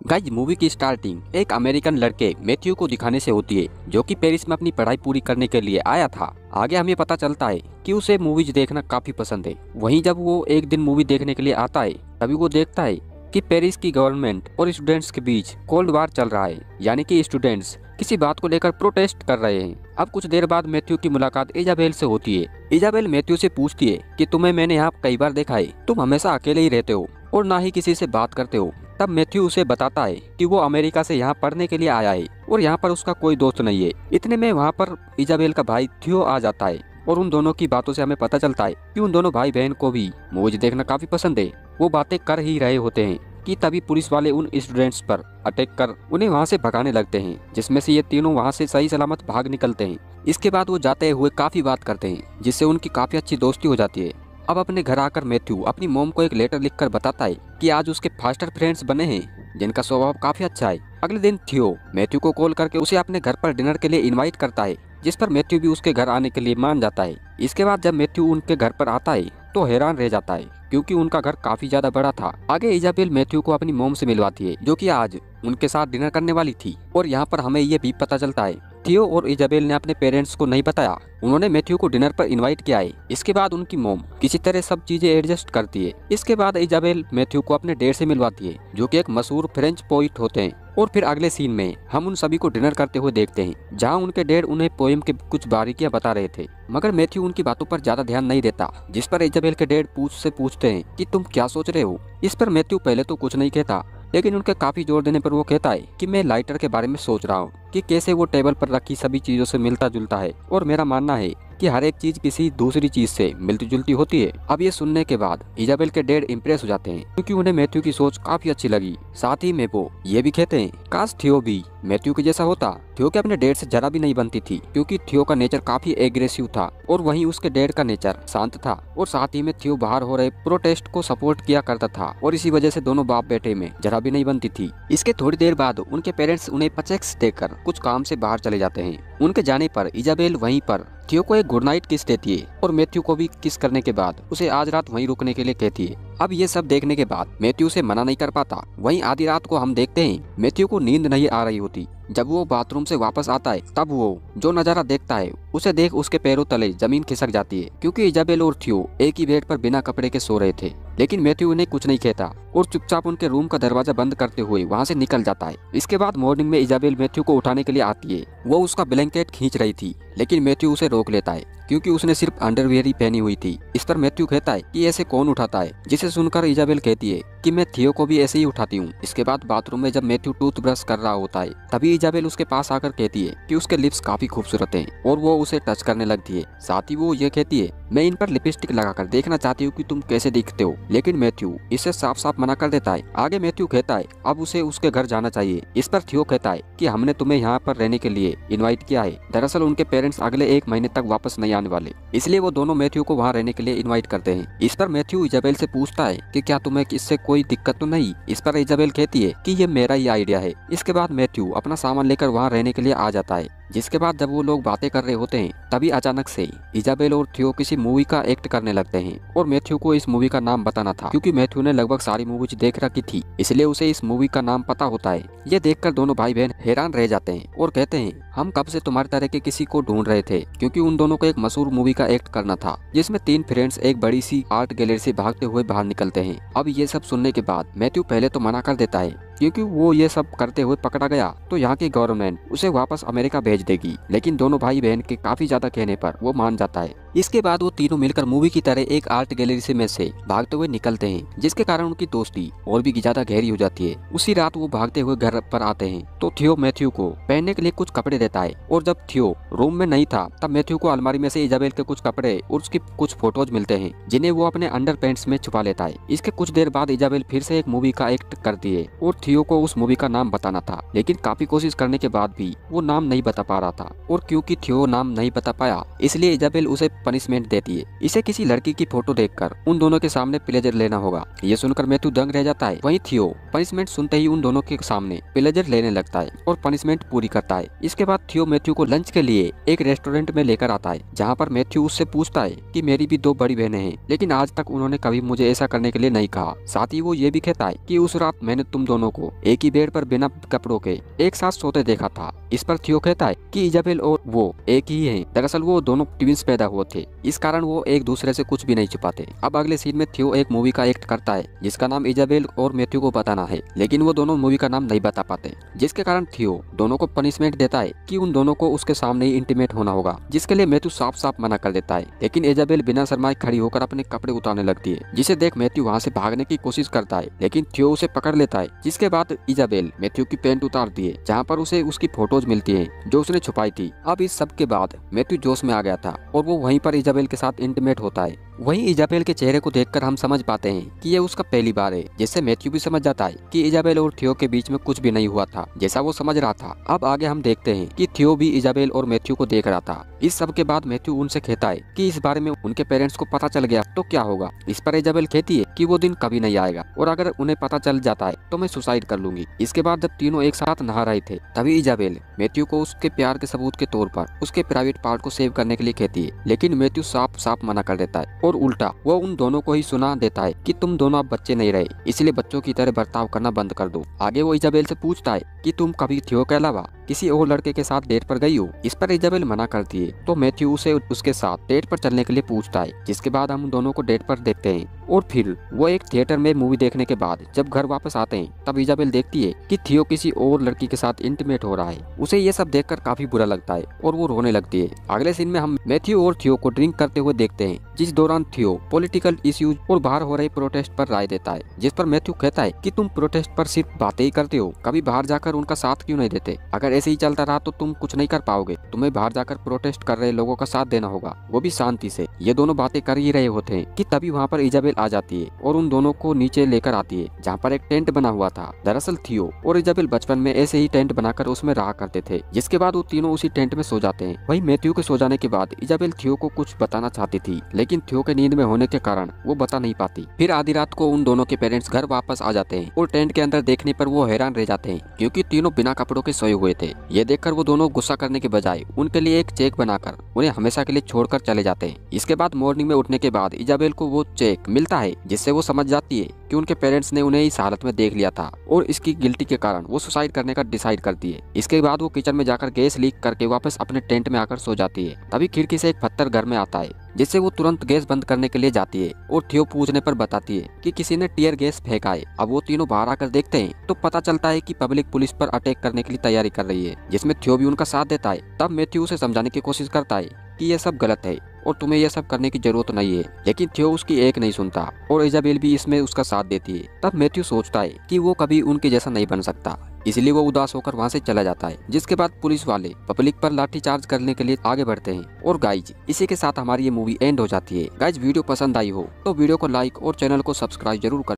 Guys movie की starting एक American लड़के मैथ्यू को दिखाने से होती है, जो कि पेरिस में अपनी पढ़ाई पूरी करने के लिए आया था। आगे हमें पता चलता है कि उसे मूवीज देखना काफी पसंद है। वहीं जब वो एक दिन मूवी देखने के लिए आता है, तभी वो देखता है कि पेरिस की गवर्नमेंट और स्टूडेंट्स के बीच कोल्ड वार चल रहा है, यानी कि स्टूडेंट्स किसी बात को लेकर प्रोटेस्ट कर रहे हैं। अब कुछ देर बाद मैथ्यू की मुलाकात इजाबेल से होती है। इजाबेल मैथ्यू से पूछती है कि तुम्हें मैंने यहाँ कई बार देखा है, तुम हमेशा अकेले ही रहते हो और ना ही किसी से बात करते हो। तब मैथ्यू उसे बताता है कि वो अमेरिका से यहाँ पढ़ने के लिए आया है और यहाँ पर उसका कोई दोस्त नहीं है। इतने में वहाँ पर इजाबेल का भाई थियो आ जाता है और उन दोनों की बातों से हमें पता चलता है कि उन दोनों भाई बहन को भी मूवीज देखना काफी पसंद है। वो बातें कर ही रहे होते हैं कि तभी पुलिस वाले उन स्टूडेंट्स पर अटैक कर उन्हें वहाँ से भगाने लगते हैं, जिसमें से ये तीनों वहाँ से सही सलामत भाग निकलते हैं। इसके बाद वो जाते हुए काफी बात करते हैं, जिससे उनकी काफी अच्छी दोस्ती हो जाती है। अब अपने घर आकर मैथ्यू अपनी मॉम को एक लेटर लिखकर बताता है कि आज उसके फास्टर फ्रेंड्स बने हैं, जिनका स्वभाव काफी अच्छा है। अगले दिन थियो मैथ्यू को कॉल करके उसे अपने घर पर डिनर के लिए इनवाइट करता है, जिस पर मैथ्यू भी उसके घर आने के लिए मान जाता है। इसके बाद जब मैथ्यू उनके घर पर आता है तो हैरान रह जाता है, क्योंकि उनका घर काफी ज्यादा बड़ा था। आगे इजाबेल मैथ्यू को अपनी मॉम से मिलवाती है, जो कि आज उनके साथ डिनर करने वाली थी। और यहाँ पर हमें ये भी पता चलता है थियो और इजाबेल ने अपने पेरेंट्स को नहीं बताया, उन्होंने मैथ्यू को डिनर पर इनवाइट किया है। इसके बाद उनकी मॉम किसी तरह सब चीजें एडजस्ट करती है। इसके बाद इजाबेल मैथ्यू को अपने डैड से मिलवाती है, जो कि एक मशहूर फ्रेंच पोइट होते हैं। और फिर अगले सीन में हम उन सभी को डिनर करते हुए देखते हैं, जहां उनके डैड उन्हें पोएम के कुछ बारीकियां बता रहे थे, मगर मैथ्यू उनकी बातों पर ज्यादा ध्यान नहीं देता। जिस पर इजाबेल के डैड पूछते हैं कि तुम क्या सोच रहे हो। इस पर मैथ्यू पहले तो कुछ नहीं कहता, लेकिन उनके काफी जोर देने पर वो कहता है कि मैं लाइटर के बारे में सोच रहा हूँ कि कैसे वो टेबल पर रखी सभी चीजों से मिलता जुलता है, और मेरा मानना है कि हर एक चीज किसी दूसरी चीज से मिलती जुलती होती है। अब ये सुनने के बाद इजाबेल के डैड इम्प्रेस हो जाते हैं, क्योंकि उन्हें मैथ्यू की सोच काफी अच्छी लगी। साथ ही में वो ये भी कहते हैं काश थियो भी मैथ्यू के जैसा होता। थियो के अपने डैड से जरा भी नहीं बनती थी, क्योंकि थियो का नेचर काफी एग्रेसिव था और वहीं उसके डैड का नेचर शांत था। और साथ ही में थियो बाहर हो रहे प्रोटेस्ट को सपोर्ट किया करता था, और इसी वजह से दोनों बाप बेटे में जरा भी नहीं बनती थी। इसके थोड़ी देर बाद उनके पेरेंट्स उन्हें चेक्स देकर कुछ काम से बाहर चले जाते हैं। उनके जाने पर इजाबेल वहीं पर थियो को एक गुड नाइट किस देती है और मैथ्यू को भी किस करने के बाद उसे आज रात वहीं रुकने के लिए कहती है। अब ये सब देखने के बाद मैथ्यू से मना नहीं कर पाता। वहीं आधी रात को हम देखते हैं मैथ्यू को नींद नहीं आ रही होती। जब वो बाथरूम से वापस आता है, तब वो जो नजारा देखता है उसे देख उसके पैरों तले जमीन खिसक जाती है, क्योंकि इजाबेल और थियो एक ही बेड पर बिना कपड़े के सो रहे थे। लेकिन मैथ्यू उन्हें कुछ नहीं कहता और चुपचाप उनके रूम का दरवाजा बंद करते हुए वहाँ से निकल जाता है। इसके बाद मॉर्निंग में इजाबेल मैथ्यू को उठाने के लिए आती है। वो उसका ब्लैंकेट खींच रही थी, लेकिन मैथ्यू उसे रोक लेता है, क्योंकि उसने सिर्फ अंडरवियर ही पहनी हुई थी। इस पर मैथ्यू कहता है कि ऐसे कौन उठाता है, जिसे सुनकर इजाबेल कहती है कि मैं थियो को भी ऐसे ही उठाती हूँ। इसके बाद बाथरूम में जब मैथ्यू टूथब्रश कर रहा होता है, तभी इजाबेल उसके पास आकर कहती है कि उसके लिप्स काफी खूबसूरत हैं, और वो उसे टच करने लगती है। साथ ही वो ये कहती है मैं इन पर लिपस्टिक लगाकर देखना चाहती हूँ कि तुम कैसे दिखते हो। लेकिन मैथ्यू इसे साफ साफ मना कर देता है। आगे मैथ्यू कहता है अब उसे उसके घर जाना चाहिए। इस पर थियो कहता है कि हमने तुम्हें यहाँ पर रहने के लिए इनवाइट किया है। दरअसल उनके पेरेंट्स अगले 1 महीने तक वापस नहीं आने वाले, इसलिए वो दोनों मैथ्यू को वहाँ रहने के लिए इनवाइट करते हैं। इस पर मैथ्यू इजाबेल से पूछता है कि क्या तुम्हें इससे कोई दिक्कत तो नहीं। इस पर इजाबेल कहती है कि ये मेरा ही आइडिया है। इसके बाद मैथ्यू अपना सामान लेकर वहाँ रहने के लिए आ जाता है। जिसके बाद जब वो लोग बातें कर रहे होते हैं, तभी अचानक से इजाबेल और थियो किसी मूवी का एक्ट करने लगते हैं, और मैथ्यू को इस मूवी का नाम बताना था, क्योंकि मैथ्यू ने लगभग सारी मूवीज देख रखी थी, इसलिए उसे इस मूवी का नाम पता होता है। ये देखकर दोनों भाई बहन हैरान रह जाते हैं और कहते हैं हम कब से तुम्हारी तरह के किसी को ढूंढ रहे थे, क्योंकि उन दोनों को एक मशहूर मूवी का एक्ट करना था, जिसमें 3 फ्रेंड्स एक बड़ी सी आर्ट गैलरी से भागते हुए बाहर निकलते हैं। अब ये सब सुनने के बाद मैथ्यू पहले तो मना कर देता है, क्योंकि वो ये सब करते हुए पकड़ा गया तो यहाँ की गवर्नमेंट उसे वापस अमेरिका भेज देगी। लेकिन दोनों भाई बहन के काफी ज्यादा कहने पर वो मान जाता है। इसके बाद वो तीनों मिलकर मूवी की तरह एक आर्ट गैलरी में से भागते हुए निकलते हैं, जिसके कारण उनकी दोस्ती और भी ज्यादा गहरी हो जाती है। उसी रात वो भागते हुए घर पर आते हैं तो थियो मैथ्यू को पहनने के लिए कुछ कपड़े देता है, और जब थियो रूम में नहीं था तब मैथ्यू को अलमारी में से इजाबेल के कुछ कपड़े और उसकी कुछ फोटोज मिलते हैं, जिन्हें वो अपने अंडर पैंट्स में छुपा लेता है। इसके कुछ देर बाद इजाबेल फिर से एक मूवी का एक्ट करती है और थियो को उस मूवी का नाम बताना था, लेकिन काफी कोशिश करने के बाद भी वो नाम नहीं बता पा रहा था। और क्योंकि थियो नाम नहीं बता पाया, इसलिए इजाबेल उसे पनिशमेंट देती है। इसे किसी लड़की की फोटो देखकर उन दोनों के सामने प्लेजर लेना होगा। ये सुनकर मैथ्यू दंग रह जाता है। वहीं थियो पनिशमेंट सुनते ही उन दोनों के सामने प्लेजर लेने लगता है और पनिशमेंट पूरी करता है। इसके बाद थियो मैथ्यू को लंच के लिए एक रेस्टोरेंट में लेकर आता है, जहाँ पर मैथ्यू उससे पूछता है कि मेरी भी 2 बड़ी बहनें हैं, लेकिन आज तक उन्होंने कभी मुझे ऐसा करने के लिए नहीं कहा। साथ ही वो ये भी कहता है कि उस रात मैंने तुम दोनों को एक ही बेड पर बिना कपड़ों के एक साथ सोते देखा था। इस पर थियो कहता है कि इजाबेल और वो एक ही हैं। दरअसल वो दोनों ट्विंस पैदा हुए थे, इस कारण वो एक दूसरे से कुछ भी नहीं छुपाते। अब अगले सीन में थियो एक मूवी का एक्ट करता है जिसका नाम इजाबेल और मैथ्यू को बताना है, लेकिन वो दोनों मूवी का नाम नहीं बता पाते, जिसके कारण थियो दोनों को पनिशमेंट देता है कि उन दोनों को उसके सामने ही इंटीमेट होना होगा, जिसके लिए मैथ्यू साफ साफ मना कर देता है। लेकिन इजाबेल बिना शर्माए खड़ी होकर अपने कपड़े उतारने लगती है, जिसे देख मैथ्यू वहाँ से भागने की कोशिश करता है, लेकिन थियो उसे पकड़ लेता है। जिसके बाद इजाबेल मैथ्यू की पैंट उतारती है, जहाँ पर उसे उसकी फोटोज मिलती है जो उसने छुपाई थी। अब इस सब के बाद मैथ्यू जोश में आ गया था और वो वहीं पर इजाबेल के साथ इंटीमेट होता है। वहीं इजाबेल के चेहरे को देखकर हम समझ पाते हैं कि ये उसका पहली बार है, जिससे मैथ्यू भी समझ जाता है कि इजाबेल और थियो के बीच में कुछ भी नहीं हुआ था, जैसा वो समझ रहा था। अब आगे हम देखते हैं कि थियो भी इजाबेल और मैथ्यू को देख रहा था। इस सब के बाद मैथ्यू उनसे कहता है कि इस बारे में उनके पेरेंट्स को पता चल गया तो क्या होगा। इस पर इजाबेल कहती है कि वो दिन कभी नहीं आएगा और अगर उन्हें पता चल जाता है तो मैं सुसाइड कर लूंगी। इसके बाद जब तीनों एक साथ नहा रहे थे, तभी इजाबेल मैथ्यू को उसके प्यार के सबूत के तौर पर उसके प्राइवेट पार्ट को सेव करने के लिए कहती है, लेकिन मैथ्यू साफ साफ मना कर देता है और उल्टा वो उन दोनों को ही सुना देता है कि तुम दोनों अब बच्चे नहीं रहे, इसलिए बच्चों की तरह बर्ताव करना बंद कर दो। आगे वो इजाबेल से पूछता है कि तुम कभी थियो के अलावा किसी और लड़के के साथ डेट पर गई हो। इस पर इजाबेल मना करती है तो मैथ्यू उसे उसके साथ डेट पर चलने के लिए पूछता है, जिसके बाद हम दोनों को डेट पर देखते हैं। और फिर वो एक थिएटर में मूवी देखने के बाद जब घर वापस आते हैं, तब इजाबेल देखती है कि थियो किसी और लड़की के साथ इंटीमेट हो रहा है। उसे ये सब देखकर काफी बुरा लगता है और वो रोने लगती है। अगले सीन में हम मैथ्यू और थियो को ड्रिंक करते हुए देखते हैं, जिस दौरान थियो पॉलिटिकल इश्यूज और बाहर हो रहे प्रोटेस्ट पर राय देता है, जिस पर मैथ्यू कहता है कि तुम प्रोटेस्ट पर सिर्फ बातें ही करते हो, कभी बाहर जाकर उनका साथ क्यों नहीं देते। अगर ऐसे ही चलता रहा तो तुम कुछ नहीं कर पाओगे, तुम्हें बाहर जाकर प्रोटेस्ट कर रहे लोगों का साथ देना होगा, वो भी शांति से। ये दोनों बातें कर ही रहे होते हैं कि तभी वहाँ पर इजाबेल आ जाती है और उन दोनों को नीचे लेकर आती है, जहाँ पर एक टेंट बना हुआ था। दरअसल थियो और इजाबेल बचपन में ऐसे ही टेंट बनाकर उसमें रहा करते थे, जिसके बाद वो तीनों उसी टेंट में सो जाते हैं। वहीं मैथ्यू के सो जाने के बाद इजाबेल थियो को कुछ बताना चाहती थी, लेकिन थियो के नींद में होने के कारण वो बता नहीं पाती। फिर आधी रात को उन दोनों के पेरेंट्स घर वापस आ जाते हैं और टेंट के अंदर देखने पर वो हैरान रह जाते हैं, क्योंकि तीनों बिना कपड़ों के सोए हुए थे। ये देखकर वो दोनों गुस्सा करने के बजाय उनके लिए एक चेक बनाकर उन्हें हमेशा के लिए छोड़कर चले जाते हैं। इसके बाद मॉर्निंग में उठने के बाद इजाबेल को वो चेक मिलता है, जिससे वो समझ जाती है कि उनके पेरेंट्स ने उन्हें इस हालत में देख लिया था और इसकी गिल्टी के कारण वो सुसाइड करने का डिसाइड करती है। इसके बाद वो किचन में जाकर गैस लीक करके वापस अपने टेंट में आकर सो जाती है। तभी खिड़की से एक पत्थर घर में आता है, जिससे वो तुरंत गैस बंद करने के लिए जाती है और थियो पूछने पर बताती है कि किसी ने टीयर गैस फेंका है। अब वो तीनों बाहर आकर देखते हैं तो पता चलता है कि पब्लिक पुलिस पर अटैक करने के लिए तैयारी कर रही है, जिसमें थियो भी उनका साथ देता है। तब मैथ्यू उसे समझाने की कोशिश करता है कि ये सब गलत है और तुम्हें यह सब करने की जरूरत नहीं है, लेकिन थियो उसकी एक नहीं सुनता और इजाबेल भी इसमें उसका साथ देती है। तब मैथ्यू सोचता है कि वो कभी उनके जैसा नहीं बन सकता, इसलिए वो उदास होकर वहाँ से चला जाता है। जिसके बाद पुलिस वाले पब्लिक पर लाठीचार्ज करने के लिए आगे बढ़ते हैं। और गाइज, इसी के साथ हमारी ये मूवी एंड हो जाती है। गाइज, वीडियो पसंद आई हो तो वीडियो को लाइक और चैनल को सब्सक्राइब जरूर कर